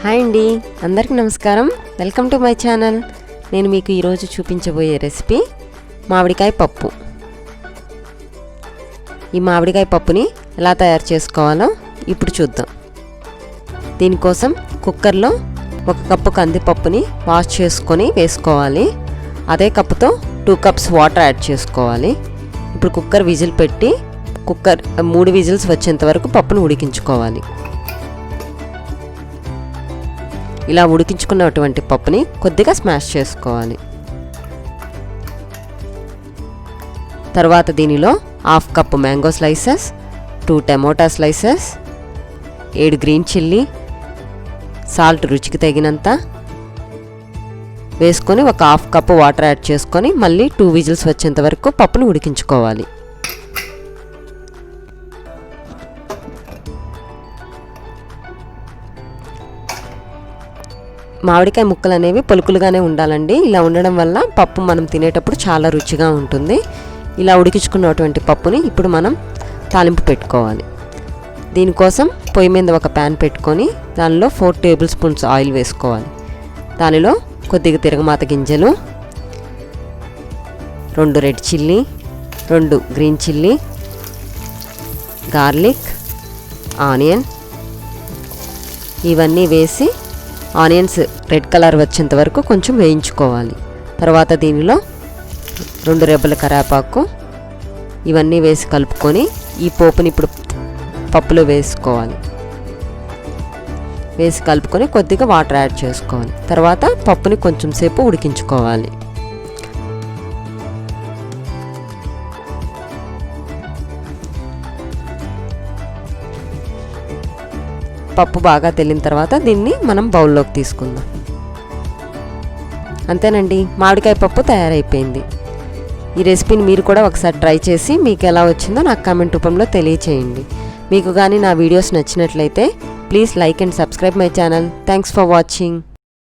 Hi అండి, అందరికీ నమస్కారం. Welcome to my channel. నేను మీకు ఈరోజు చూపించబోయే రెసిపీ మామిడికాయ పప్పు. ఈ మామిడికాయ పప్పుని ఎలా తయారు చేసుకోవాలో ఇప్పుడు చూద్దాం. దీనికోసం కుక్కర్లో 1 కప్పు కందిపప్పుని వాష్ చేసుకొని వేసుకోవాలి. అదే కప్పుతో 2 కప్స్ వాటర్ యాడ్ చేసుకోవాలి. ఇప్పుడు కుక్కర్ విజిల్ పెట్టి 3 విజిల్స్ వచ్చేంత వరకు పప్పును ఉడికించుకోవాలి. ఇలా ఉడికించుకున్నటువంటి పప్పుని కొద్దిగా స్మాష్ చేసుకోవాలి. తర్వాత దీనిలో 1/2 cup mango slices, 2 tomato slices, 7 green chilli, salt రుచికి తగినంత వేసుకొని 1/2 కప్పు వాటర్ యాడ్ చేసుకొని మళ్ళీ 2 విజిల్స్ వచ్చేంత వరకు పప్పును ఉడికించుకోవాలి. మామిడికాయ ముక్కలు అనేవి పొలుకులుగానే ఉండాలండి. ఇలా ఉండడం వల్ల పప్పు మనం తినేటప్పుడు చాలా రుచిగా ఉంటుంది. ఇలా ఉడికించుకున్నటువంటి పప్పుని ఇప్పుడు మనం తాలింపు పెట్టుకోవాలి. దీనికోసం పొయ్యి మీద ఒక ప్యాన్ పెట్టుకొని దానిలో 4 టేబుల్ స్పూన్స్ ఆయిల్ వేసుకోవాలి. దానిలో కొద్దిగా తిరగమాత గింజలు, 2 red chilli, 2 green chilli, garlic, onion ఇవన్నీ వేసి ఆనియన్స్ రెడ్ కలర్ వచ్చేంత వరకు కొంచెం వేయించుకోవాలి. తర్వాత దీనిలో 2 రెబ్బల కరివేపాకు ఇవన్నీ వేసి కలుపుకొని ఈ పోపుని ఇప్పుడు పప్పులో వేసుకోవాలి. వేసి కలుపుకొని కొద్దిగా వాటర్ యాడ్ చేసుకోవాలి. తర్వాత పప్పుని కొంచెం సేపు ఉడికించుకోవాలి. పప్పు బాగా తెల్లిన తర్వాత దీన్ని మనం బౌల్లోకి తీసుకుందాం. అంతేనండి, మామిడికాయ పప్పు తయారైపోయింది. ఈ రెసిపీని మీరు కూడా ఒకసారి ట్రై చేసి మీకు ఎలా వచ్చిందో నాకు కామెంట్ రూపంలో తెలియచేయండి. మీకు కానీ నా వీడియోస్ నచ్చినట్లయితే please like and subscribe my channel. Thanks for watching.